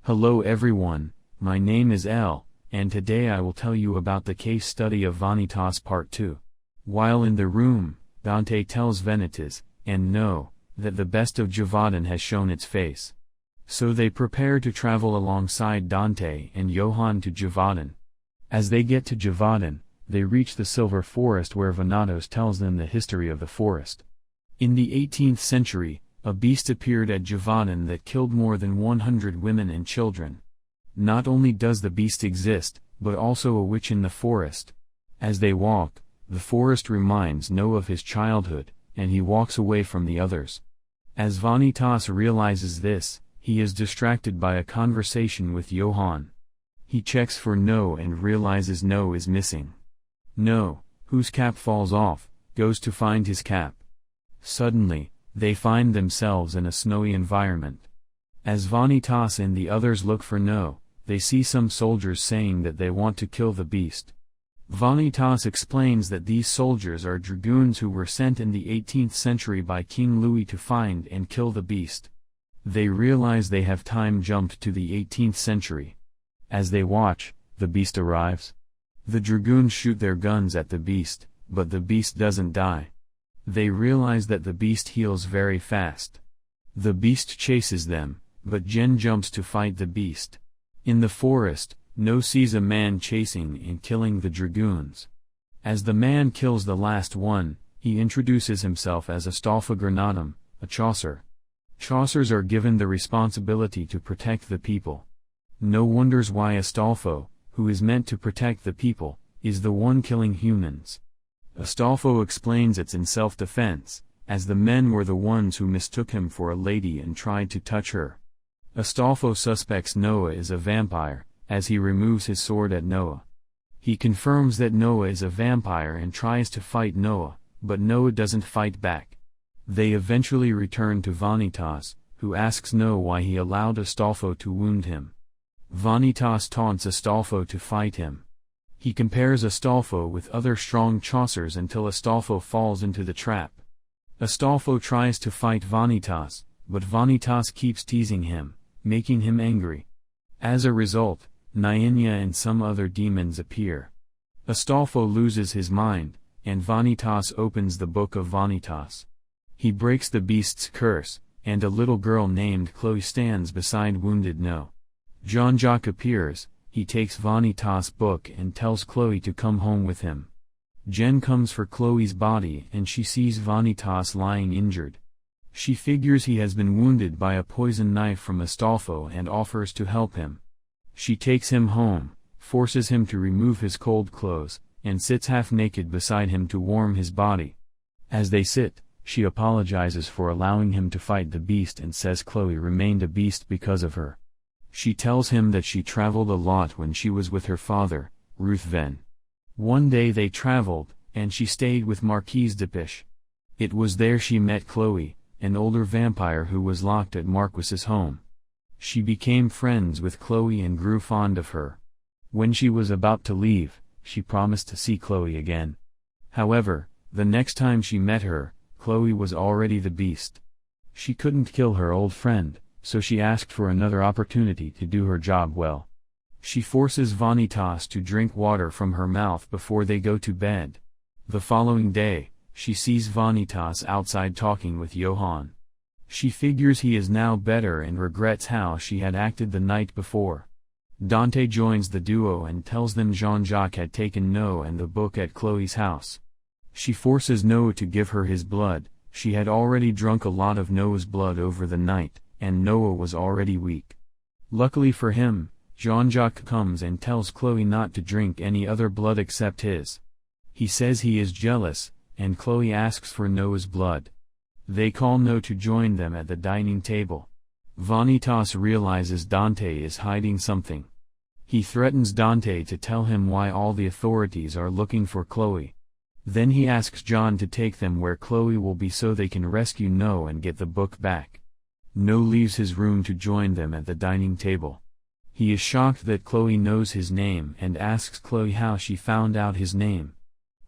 Hello everyone, my name is El, and today I will tell you about the case study of Vanitas Part 2. While in the room, Dante tells Vanitas, and No, that the best of Gévaudan has shown its face. So they prepare to travel alongside Dante and Johann to Gévaudan. As they get to Gévaudan, they reach the Silver Forest where Vanitas tells them the history of the forest. In the 18th century, a beast appeared at Gévaudan that killed more than 100 women and children. Not only does the beast exist, but also a witch in the forest. As they walk, the forest reminds No of his childhood, and he walks away from the others. As Vanitas realizes this, he is distracted by a conversation with Johann. He checks for No and realizes No is missing. No, whose cap falls off, goes to find his cap. Suddenly, they find themselves in a snowy environment. As Vanitas and the others look for No, they see some soldiers saying that they want to kill the beast. Vanitas explains that these soldiers are dragoons who were sent in the 18th century by King Louis to find and kill the beast. They realize they have time jumped to the 18th century. As they watch, the beast arrives. The dragoons shoot their guns at the beast, but the beast doesn't die. They realize that the beast heals very fast. The beast chases them, but Jen jumps to fight the beast. In the forest, No sees a man chasing and killing the dragoons. As the man kills the last one, he introduces himself as Astolfo Granatum, a Chaucer. Chaucers are given the responsibility to protect the people. No wonders why Astolfo, who is meant to protect the people, is the one killing humans. Astolfo explains it's in self-defense, as the men were the ones who mistook him for a lady and tried to touch her. Astolfo suspects Noah is a vampire, as he removes his sword at Noah. He confirms that Noah is a vampire and tries to fight Noah, but Noah doesn't fight back. They eventually return to Vanitas, who asks Noah why he allowed Astolfo to wound him. Vanitas taunts Astolfo to fight him. He compares Astolfo with other strong Chaucers until Astolfo falls into the trap. Astolfo tries to fight Vanitas, but Vanitas keeps teasing him, making him angry. As a result, Nyenya and some other demons appear. Astolfo loses his mind, and Vanitas opens the book of Vanitas. He breaks the beast's curse, and a little girl named Chloe stands beside wounded No. Jean-Jacques appears. He takes Vanitas' book and tells Chloe to come home with him. Jen comes for Chloe's body and she sees Vanitas lying injured. She figures he has been wounded by a poison knife from Astolfo and offers to help him. She takes him home, forces him to remove his cold clothes, and sits half naked beside him to warm his body. As they sit, she apologizes for allowing him to fight the beast and says Chloe remained a beast because of her. She tells him that she traveled a lot when she was with her father, Ruthven. One day they traveled, and she stayed with Marquise de Piche. It was there she met Chloe, an older vampire who was locked at Marquis's home. She became friends with Chloe and grew fond of her. When she was about to leave, she promised to see Chloe again. However, the next time she met her, Chloe was already the beast. She couldn't kill her old friend, so she asked for another opportunity to do her job well. She forces Vanitas to drink water from her mouth before they go to bed. The following day, she sees Vanitas outside talking with Johann. She figures he is now better and regrets how she had acted the night before. Dante joins the duo and tells them Jean-Jacques had taken Noah and the book at Chloe's house. She forces Noah to give her his blood. She had already drunk a lot of Noah's blood over the night, and Noah was already weak. Luckily for him, Jean-Jacques comes and tells Chloe not to drink any other blood except his. He says he is jealous, and Chloe asks for Noah's blood. They call No to join them at the dining table. Vanitas realizes Dante is hiding something. He threatens Dante to tell him why all the authorities are looking for Chloe. Then he asks John to take them where Chloe will be so they can rescue No and get the book back. No leaves his room to join them at the dining table. He is shocked that Chloe knows his name and asks Chloe how she found out his name.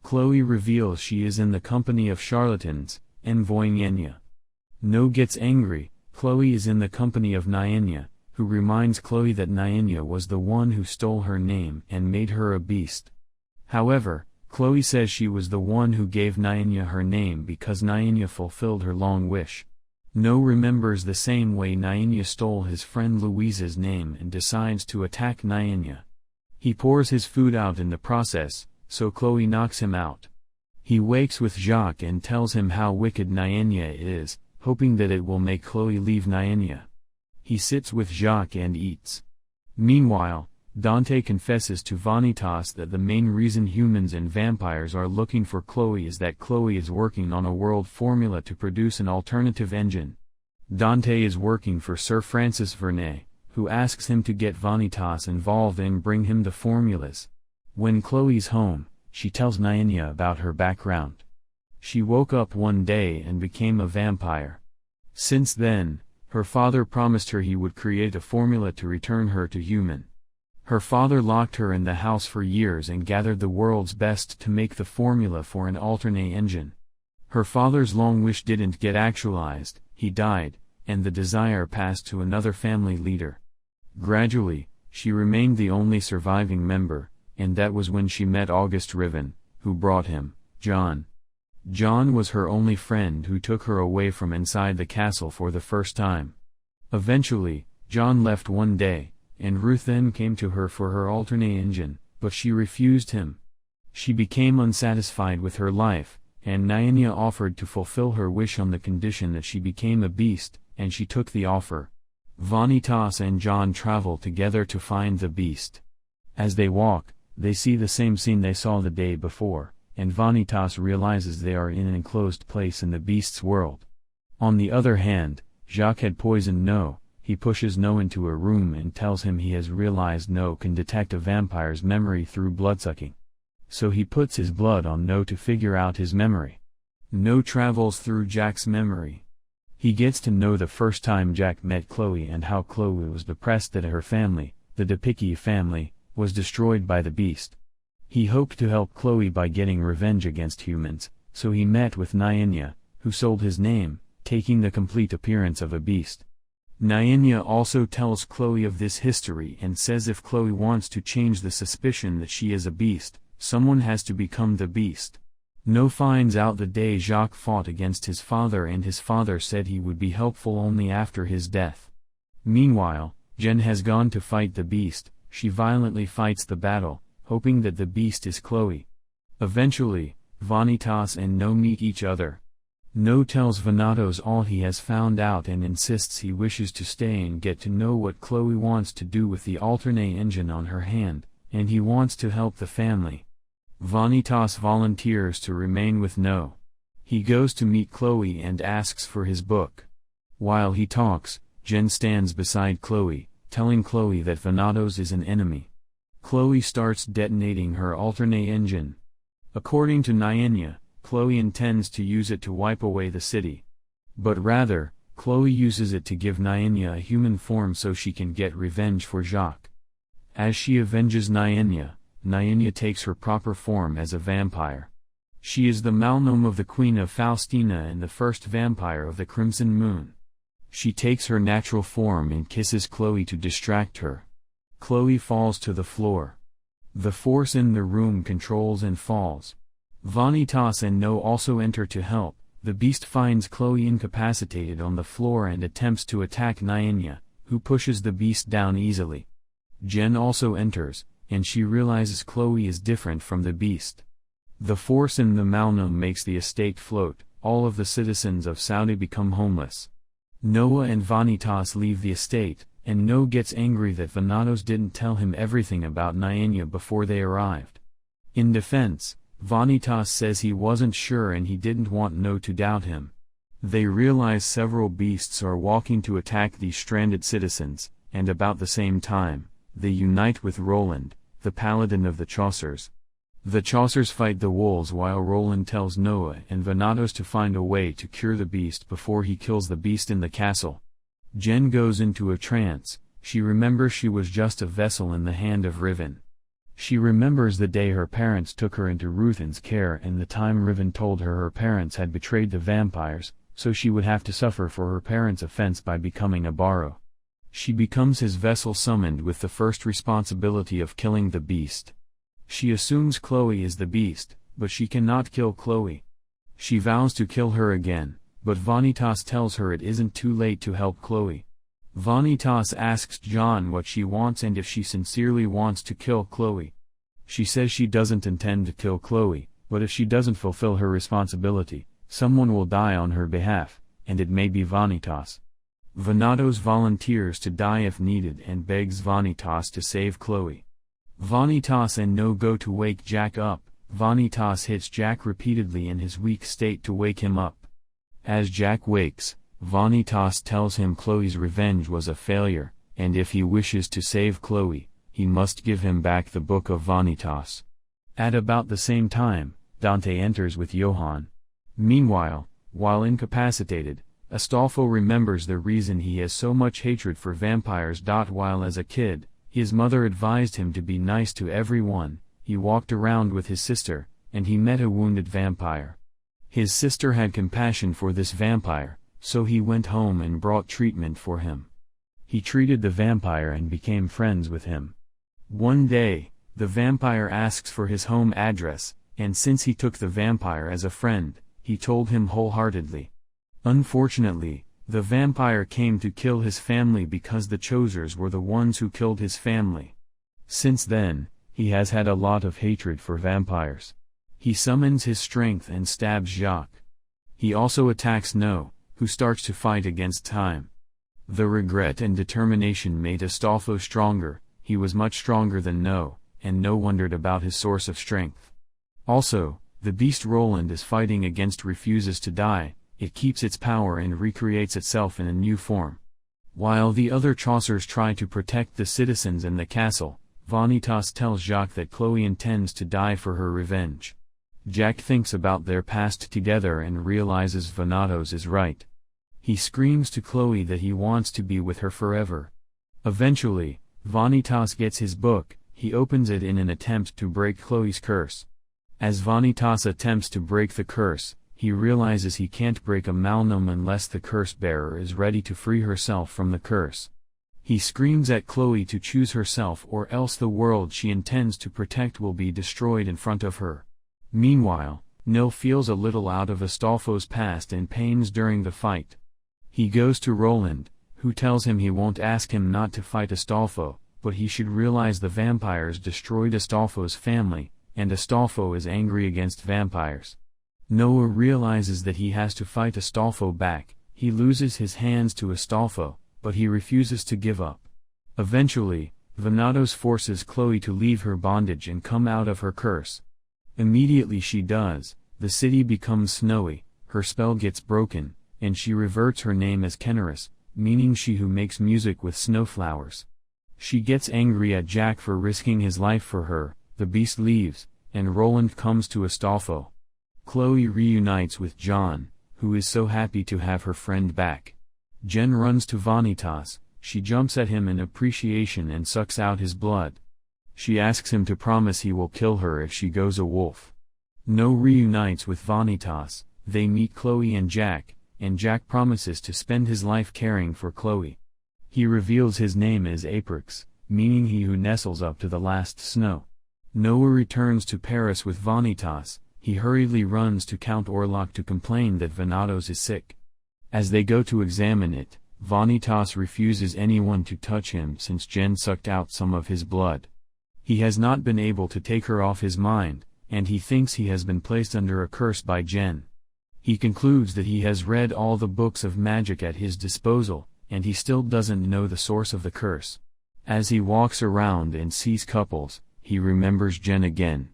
Chloe reveals she is in the company of charlatans, envoying Nyenya. No gets angry. Chloe is in the company of Nyenya, who reminds Chloe that Nyanya was the one who stole her name and made her a beast. However, Chloe says she was the one who gave Nyanya her name because Nyanya fulfilled her long wish. No remembers the same way Nyanya stole his friend Louise's name and decides to attack Nyanya. He pours his food out in the process, so Chloe knocks him out. He wakes with Jacques and tells him how wicked Nyanya is, hoping that it will make Chloe leave Nyanya. He sits with Jacques and eats. Meanwhile, Dante confesses to Vanitas that the main reason humans and vampires are looking for Chloe is that Chloe is working on a world formula to produce an alternative engine. Dante is working for Sir Francis Vernet, who asks him to get Vanitas involved and bring him the formulas. When Chloe's home, she tells Nyanya about her background. She woke up one day and became a vampire. Since then, her father promised her he would create a formula to return her to human. Her father locked her in the house for years and gathered the world's best to make the formula for an alternate engine. Her father's long wish didn't get actualized, he died, and the desire passed to another family leader. Gradually, she remained the only surviving member, and that was when she met Auguste Riven, who brought him, John. John was her only friend who took her away from inside the castle for the first time. Eventually, John left one day, and Ruth then came to her for her alternate engine, but she refused him. She became unsatisfied with her life, and Nyanya offered to fulfill her wish on the condition that she became a beast, and she took the offer. Vanitas and John travel together to find the beast. As they walk, they see the same scene they saw the day before, and Vanitas realizes they are in an enclosed place in the beast's world. On the other hand, Jacques had poisoned No. He pushes No into a room and tells him he has realized No can detect a vampire's memory through bloodsucking. So he puts his blood on No to figure out his memory. No travels through Jack's memory. He gets to know the first time Jack met Chloe and how Chloe was depressed that her family, the Depicki family, was destroyed by the beast. He hoped to help Chloe by getting revenge against humans, so he met with Nyanya, who sold his name, taking the complete appearance of a beast. Nyanya also tells Chloe of this history and says if Chloe wants to change the suspicion that she is a beast, someone has to become the beast. No finds out the day Jacques fought against his father and his father said he would be helpful only after his death. Meanwhile, Jen has gone to fight the beast. She violently fights the battle, hoping that the beast is Chloe. Eventually, Vanitas and No meet each other. No tells Vanatos all he has found out and insists he wishes to stay and get to know what Chloe wants to do with the alternate engine on her hand, and he wants to help the family. Vanitas volunteers to remain with No. He goes to meet Chloe and asks for his book. While he talks, Jen stands beside Chloe, telling Chloe that Vanatos is an enemy. Chloe starts detonating her alternate engine. According to Nyanya, Chloe intends to use it to wipe away the city. But rather, Chloe uses it to give Nyanya a human form so she can get revenge for Jacques. As she avenges Nyanya, Nyanya takes her proper form as a vampire. She is the Malnome of the Queen of Faustina and the first vampire of the Crimson Moon. She takes her natural form and kisses Chloe to distract her. Chloe falls to the floor. The force in the room controls and falls. Vanitas and No also enter to help. The beast finds Chloe incapacitated on the floor and attempts to attack Nyanya, who pushes the beast down easily. Jen also enters, and she realizes Chloe is different from the beast. The force in the Malnome makes the estate float. All of the citizens of Saudi become homeless. Noah and Vanitas leave the estate, and No gets angry that Vanatos didn't tell him everything about Nyanya before they arrived. In defense, Vanitas says he wasn't sure and he didn't want No to doubt him. They realize several beasts are walking to attack these stranded citizens, and about the same time, they unite with Roland, the paladin of the Chaucers. The Chaucers fight the wolves while Roland tells Noah and Vanatos to find a way to cure the beast before he kills the beast in the castle. Jen goes into a trance. She remembers she was just a vessel in the hand of Riven. She remembers the day her parents took her into Ruthen's care and the time Riven told her parents had betrayed the vampires, so she would have to suffer for her parents' offense by becoming a Barrow. She becomes his vessel summoned with the first responsibility of killing the beast. She assumes Chloe is the beast, but she cannot kill Chloe. She vows to kill her again, but Vanitas tells her it isn't too late to help Chloe. Vanitas asks John what she wants and if she sincerely wants to kill Chloe. She says she doesn't intend to kill Chloe, but if she doesn't fulfill her responsibility, someone will die on her behalf, and it may be Vanitas. Vanatos volunteers to die if needed and begs Vanitas to save Chloe. Vanitas and No go to wake Jack up. Vanitas hits Jack repeatedly in his weak state to wake him up. As Jack wakes, Vanitas tells him Chloe's revenge was a failure, and if he wishes to save Chloe, he must give him back the Book of Vanitas. At about the same time, Dante enters with Johann. Meanwhile, while incapacitated, Astolfo remembers the reason he has so much hatred for vampires. While as a kid, his mother advised him to be nice to everyone. He walked around with his sister, and he met a wounded vampire. His sister had compassion for this vampire, so he went home and brought treatment for him. He treated the vampire and became friends with him. One day, the vampire asks for his home address, and since he took the vampire as a friend, he told him wholeheartedly. Unfortunately, the vampire came to kill his family because the Chosers were the ones who killed his family. Since then, he has had a lot of hatred for vampires. He summons his strength and stabs Jacques. He also attacks No, who starts to fight against time. The regret and determination made Astolfo stronger. He was much stronger than No, and No wondered about his source of strength. Also, the beast Roland is fighting against refuses to die. It keeps its power and recreates itself in a new form. While the other Chaucers try to protect the citizens and the castle, Vanitas tells Jacques that Chloe intends to die for her revenge. Jack thinks about their past together and realizes Vanatos is right. He screams to Chloe that he wants to be with her forever. Eventually, Vanitas gets his book. He opens it in an attempt to break Chloe's curse. As Vanitas attempts to break the curse, he realizes he can't break a malnum unless the curse bearer is ready to free herself from the curse. He screams at Chloe to choose herself or else the world she intends to protect will be destroyed in front of her. Meanwhile, Nil feels a little out of Astolfo's past and pains during the fight. He goes to Roland, who tells him he won't ask him not to fight Astolfo, but he should realize the vampires destroyed Astolfo's family, and Astolfo is angry against vampires. Noah realizes that he has to fight Astolfo back. He loses his hands to Astolfo, but he refuses to give up. Eventually, Vanatos forces Chloe to leave her bondage and come out of her curse. Immediately she does, the city becomes snowy, her spell gets broken, and she reverts her name as Kenaris, meaning she who makes music with snowflowers. She gets angry at Jack for risking his life for her. The beast leaves, and Roland comes to Astolfo. Chloe reunites with John, who is so happy to have her friend back. Jen runs to Vanitas. She jumps at him in appreciation and sucks out his blood. She asks him to promise he will kill her if she goes a wolf. No reunites with Vanitas. They meet Chloe and Jack promises to spend his life caring for Chloe. He reveals his name is Aprix, meaning he who nestles up to the last snow. Noah returns to Paris with Vanitas. He hurriedly runs to Count Orlok to complain that Vanatos is sick. As they go to examine it, Vanitas refuses anyone to touch him since Jen sucked out some of his blood. He has not been able to take her off his mind, and he thinks he has been placed under a curse by Jen. He concludes that he has read all the books of magic at his disposal, and he still doesn't know the source of the curse. As he walks around and sees couples, he remembers Jen again.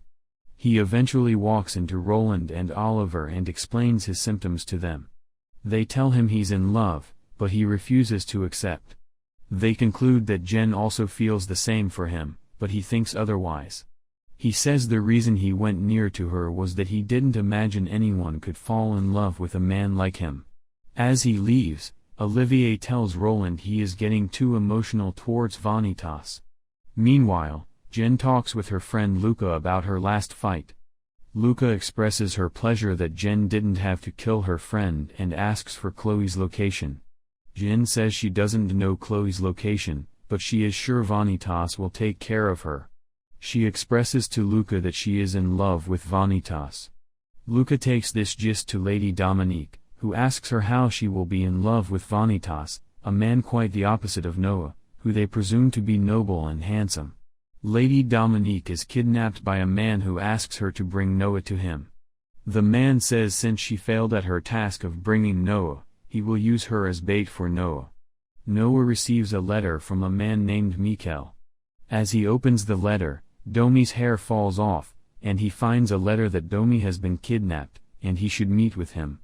He eventually walks into Roland and Oliver and explains his symptoms to them. They tell him he's in love, but he refuses to accept. They conclude that Jen also feels the same for him, but he thinks otherwise. He says the reason he went near to her was that he didn't imagine anyone could fall in love with a man like him. As he leaves, Olivier tells Roland he is getting too emotional towards Vanitas. Meanwhile, Jen talks with her friend Luca about her last fight. Luca expresses her pleasure that Jen didn't have to kill her friend and asks for Chloe's location. Jin says she doesn't know Chloe's location, but she is sure Vanitas will take care of her. She expresses to Luca that she is in love with Vanitas. Luca takes this gist to Lady Dominique, who asks her how she will be in love with Vanitas, a man quite the opposite of Noah, who they presume to be noble and handsome. Lady Dominique is kidnapped by a man who asks her to bring Noah to him. The man says since she failed at her task of bringing Noah, he will use her as bait for Noah. Noah receives a letter from a man named Mikel. As he opens the letter, Domi's hair falls off, and he finds a letter that Domi has been kidnapped, and he should meet with him.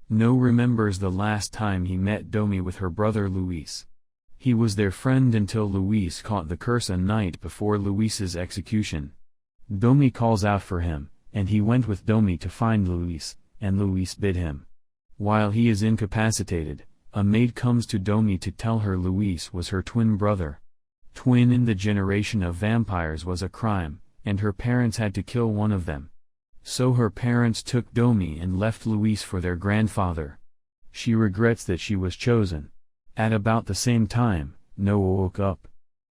Noah remembers the last time he met Domi with her brother Luis. He was their friend until Luis caught the curse a night before Luis's execution. Domi calls out for him, and he went with Domi to find Luis, and Luis bid him. While he is incapacitated, a maid comes to Domi to tell her Luis was her twin brother. Twin in the generation of vampires was a crime, and her parents had to kill one of them. So her parents took Domi and left Luis for their grandfather. She regrets that she was chosen. At about the same time, Noah woke up.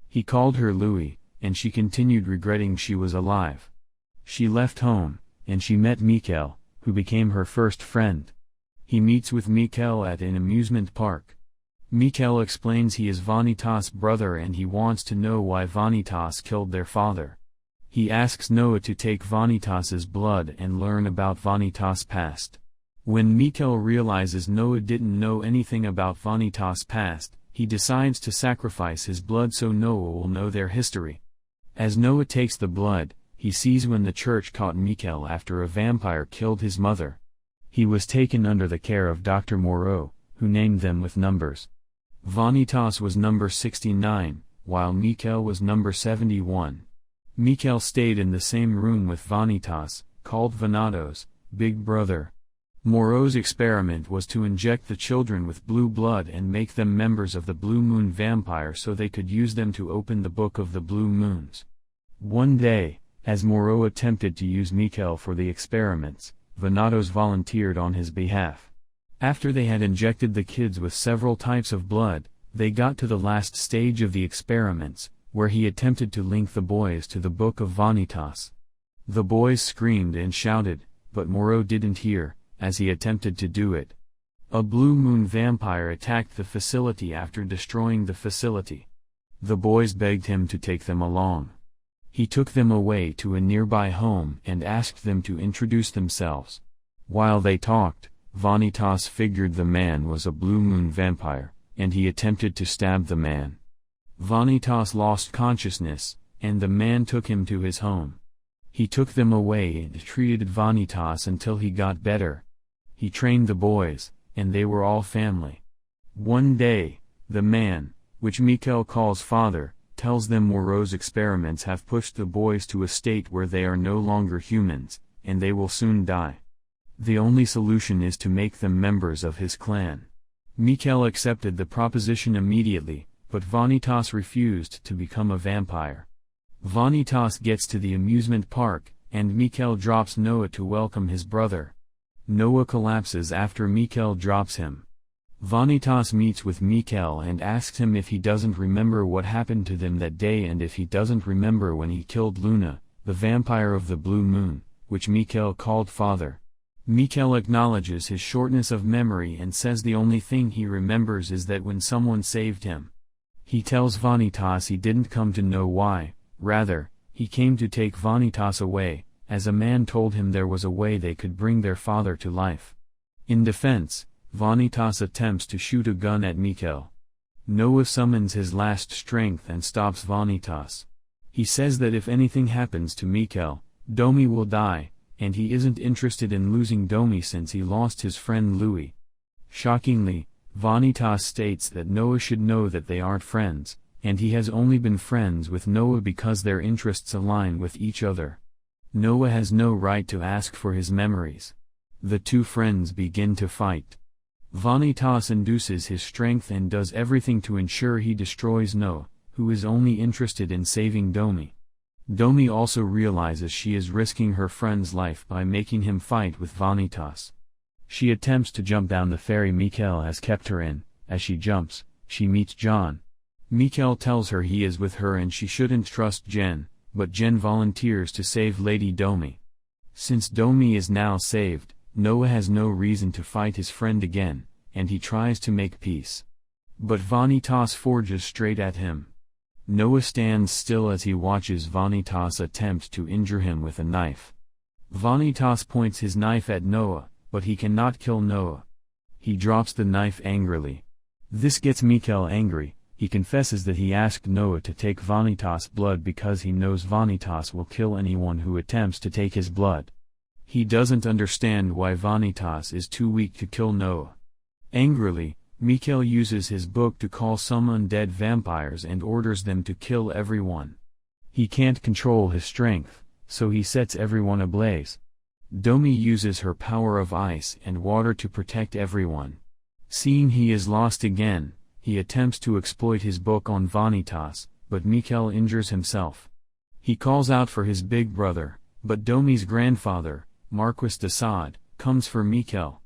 He called her Louie, and she continued regretting she was alive. She left home, and she met Mikel, who became her first friend. He meets with Mikel at an amusement park. Mikel explains he is Vanitas' brother and he wants to know why Vanitas killed their father. He asks Noah to take Vanitas' blood and learn about Vanitas' past. When Mikel realizes Noah didn't know anything about Vanitas' past, he decides to sacrifice his blood so Noah will know their history. As Noah takes the blood, he sees when the church caught Mikel after a vampire killed his mother. He was taken under the care of Dr. Moreau, who named them with numbers. Vanitas was number 69, while Mikel was number 71. Mikel stayed in the same room with Vanitas, called Venados, Big Brother. Moreau's experiment was to inject the children with blue blood and make them members of the Blue Moon Vampire so they could use them to open the Book of the Blue Moons. One day, as Moreau attempted to use Mikel for the experiments, Venados volunteered on his behalf. After they had injected the kids with several types of blood, they got to the last stage of the experiments, where he attempted to link the boys to the Book of Vanitas. The boys screamed and shouted, but Moreau didn't hear, as he attempted to do it. A Blue Moon vampire attacked the facility after destroying the facility. The boys begged him to take them along. He took them away to a nearby home and asked them to introduce themselves. While they talked, Vanitas figured the man was a Blue Moon vampire, and he attempted to stab the man. Vanitas lost consciousness, and the man took him to his home. He took them away and treated Vanitas until he got better. He trained the boys, and they were all family. One day, the man, which Mikel calls father, tells them Moreau's experiments have pushed the boys to a state where they are no longer humans, and they will soon die. The only solution is to make them members of his clan. Mikel accepted the proposition immediately, but Vanitas refused to become a vampire. Vanitas gets to the amusement park, and Mikel drops Noah to welcome his brother. Noah collapses after Mikel drops him. Vanitas meets with Mikel and asks him if he doesn't remember what happened to them that day and if he doesn't remember when he killed Luna, the vampire of the Blue Moon, which Mikel called father. Mikel acknowledges his shortness of memory and says the only thing he remembers is that when someone saved him. He tells Vanitas he didn't come to know why, rather, he came to take Vanitas away, as a man told him there was a way they could bring their father to life. In defense, Vanitas attempts to shoot a gun at Mikel. Noah summons his last strength and stops Vanitas. He says that if anything happens to Mikel, Domi will die, and he isn't interested in losing Domi since he lost his friend Louis. Shockingly, Vanitas states that Noah should know that they aren't friends, and he has only been friends with Noah because their interests align with each other. Noah has no right to ask for his memories. The two friends begin to fight. Vanitas induces his strength and does everything to ensure he destroys Noah, who is only interested in saving Domi. Domi also realizes she is risking her friend's life by making him fight with Vanitas. She attempts to jump down the ferry Mikel has kept her in, As she jumps, she meets John. Mikhail tells her he is with her and she shouldn't trust Jen, but Jen volunteers to save Lady Domi. Since Domi is now saved, Noah has no reason to fight his friend again, and he tries to make peace. But Vanitas forges straight at him. Noah stands still as he watches Vanitas attempt to injure him with a knife. Vanitas points his knife at Noah, but he cannot kill Noah. He drops the knife angrily. This gets Mikhail angry. He confesses that he asked Noah to take Vanitas' blood because he knows Vanitas will kill anyone who attempts to take his blood. He doesn't understand why Vanitas is too weak to kill Noah. Angrily, Mikhail uses his book to call some undead vampires and orders them to kill everyone. He can't control his strength, so he sets everyone ablaze. Domi uses her power of ice and water to protect everyone. Seeing he is lost again, he attempts to exploit his book on Vanitas, but Mikhail injures himself. He calls out for his big brother, but Domi's grandfather, Marquis de Sade, comes for Mikhail.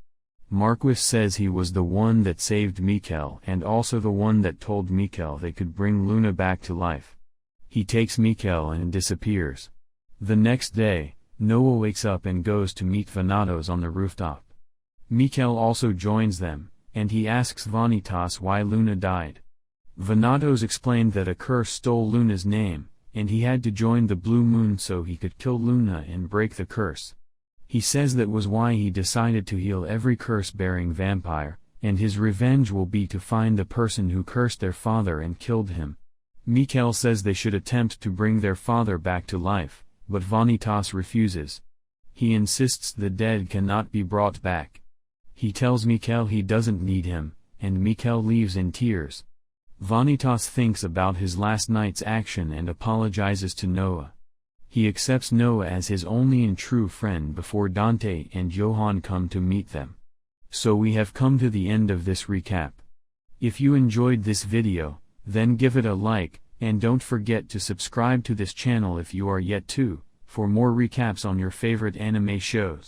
Marquis says he was the one that saved Mikhail and also the one that told Mikhail they could bring Luna back to life. He takes Mikhail and disappears. The next day, Noah wakes up and goes to meet Vanatos on the rooftop. Mikhail also joins them, and he asks Vanitas why Luna died. Vanatos explained that a curse stole Luna's name, and he had to join the Blue Moon so he could kill Luna and break the curse. He says that was why he decided to heal every curse-bearing vampire, and his revenge will be to find the person who cursed their father and killed him. Mikhail says they should attempt to bring their father back to life, but Vanitas refuses. He insists the dead cannot be brought back. He tells Mikhail he doesn't need him, and Mikhail leaves in tears. Vanitas thinks about his last night's action and apologizes to Noah. He accepts Noah as his only and true friend before Dante and Johann come to meet them. So we have come to the end of this recap. If you enjoyed this video, then give it a like, and don't forget to subscribe to this channel if you are yet to, for more recaps on your favorite anime shows.